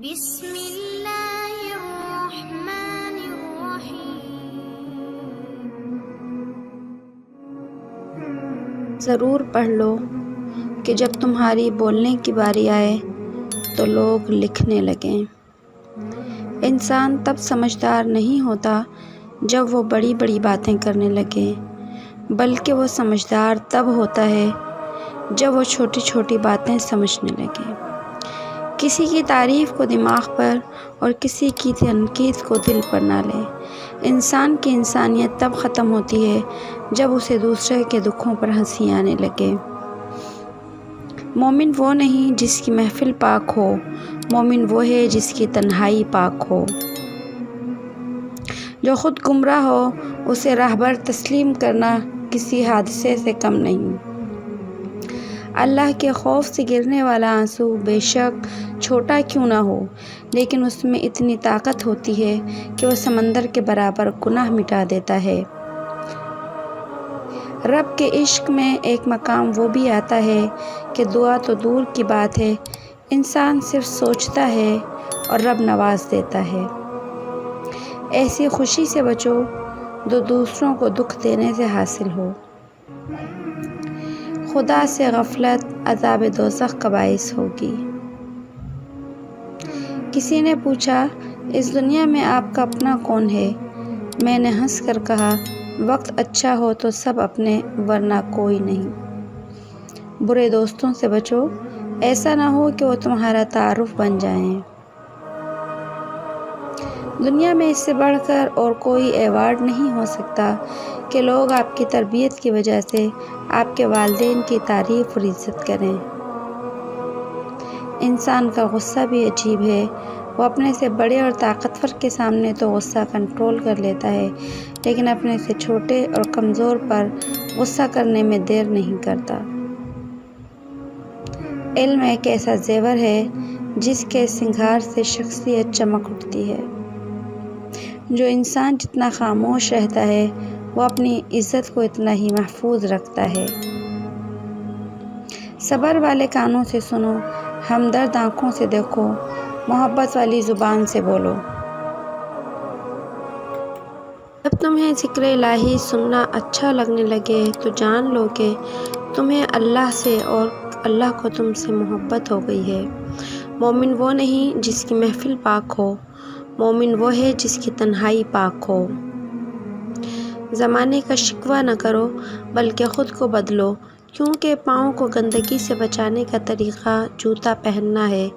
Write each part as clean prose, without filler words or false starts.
بسم اللہ الرحمن الرحیم۔ ضرور پڑھ لو کہ جب تمہاری بولنے کی باری آئے تو لوگ لکھنے لگیں۔ انسان تب سمجھدار نہیں ہوتا جب وہ بڑی بڑی باتیں کرنے لگے، بلکہ وہ سمجھدار تب ہوتا ہے جب وہ چھوٹی چھوٹی باتیں سمجھنے لگے۔ کسی کی تعریف کو دماغ پر اور کسی کی تنقید کو دل پر نہ لے۔ انسان کی انسانیت تب ختم ہوتی ہے جب اسے دوسرے کے دکھوں پر ہنسی آنے لگے۔ مومن وہ نہیں جس کی محفل پاک ہو، مومن وہ ہے جس کی تنہائی پاک ہو۔ جو خود گمراہ ہو اسے راہبر تسلیم کرنا کسی حادثے سے کم نہیں۔ اللہ کے خوف سے گرنے والا آنسو بے شک چھوٹا کیوں نہ ہو، لیکن اس میں اتنی طاقت ہوتی ہے کہ وہ سمندر کے برابر گناہ مٹا دیتا ہے۔ رب کے عشق میں ایک مقام وہ بھی آتا ہے کہ دعا تو دور کی بات ہے، انسان صرف سوچتا ہے اور رب نواز دیتا ہے۔ ایسی خوشی سے بچو جو دوسروں کو دکھ دینے سے حاصل ہو۔ خدا سے غفلت عذاب دوزخ کا باعث ہوگی۔ کسی نے پوچھا، اس دنیا میں آپ کا اپنا کون ہے؟ میں نے ہنس کر کہا، وقت اچھا ہو تو سب اپنے، ورنہ کوئی نہیں۔ برے دوستوں سے بچو، ایسا نہ ہو کہ وہ تمہارا تعارف بن جائیں۔ دنیا میں اس سے بڑھ کر اور کوئی ایوارڈ نہیں ہو سکتا کہ لوگ آپ کی تربیت کی وجہ سے آپ کے والدین کی تعریف اور عزت کریں۔ انسان کا غصہ بھی عجیب ہے، وہ اپنے سے بڑے اور طاقتور کے سامنے تو غصہ کنٹرول کر لیتا ہے، لیکن اپنے سے چھوٹے اور کمزور پر غصہ کرنے میں دیر نہیں کرتا۔ علم ایک ایسا زیور ہے جس کے سنگھار سے شخصیت چمک اٹھتی ہے۔ جو انسان جتنا خاموش رہتا ہے وہ اپنی عزت کو اتنا ہی محفوظ رکھتا ہے۔ صبر والے کانوں سے سنو، ہمدرد آنکھوں سے دیکھو، محبت والی زبان سے بولو۔ جب تمہیں ذکر الہی سننا اچھا لگنے لگے تو جان لو کہ تمہیں اللہ سے اور اللہ کو تم سے محبت ہو گئی ہے۔ مومن وہ نہیں جس کی محفل پاک ہو، مومن وہ ہے جس کی تنہائی پاک ہو۔ زمانے کا شکوہ نہ کرو بلکہ خود کو بدلو، کیونکہ پاؤں کو گندگی سے بچانے کا طریقہ جوتا پہننا ہے،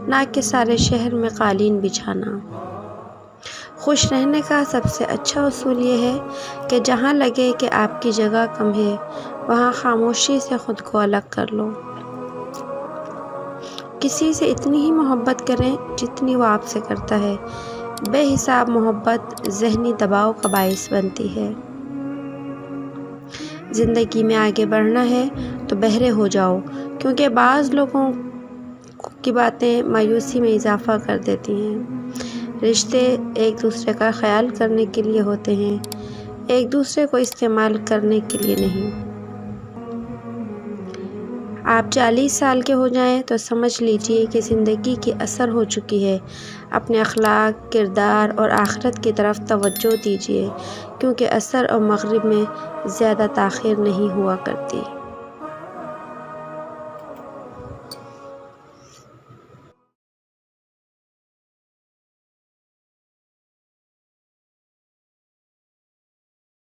نہ کہ سارے شہر میں قالین بچھانا۔ خوش رہنے کا سب سے اچھا اصول یہ ہے کہ جہاں لگے کہ آپ کی جگہ کم ہے وہاں خاموشی سے خود کو الگ کر لو۔ کسی سے اتنی ہی محبت کریں جتنی وہ آپ سے کرتا ہے۔ بے حساب محبت ذہنی دباؤ کا باعث بنتی ہے۔ زندگی میں آگے بڑھنا ہے تو بہرے ہو جاؤ، کیونکہ بعض لوگوں کی باتیں مایوسی میں اضافہ کر دیتی ہیں۔ رشتے ایک دوسرے کا خیال کرنے کے لیے ہوتے ہیں، ایک دوسرے کو استعمال کرنے کے لیے نہیں۔ آپ 40 سال کے ہو جائیں تو سمجھ لیجئے کہ زندگی کی اثر ہو چکی ہے۔ اپنے اخلاق، کردار اور آخرت کی طرف توجہ دیجئے، کیونکہ اثر اور مغرب میں زیادہ تاخیر نہیں ہوا کرتی۔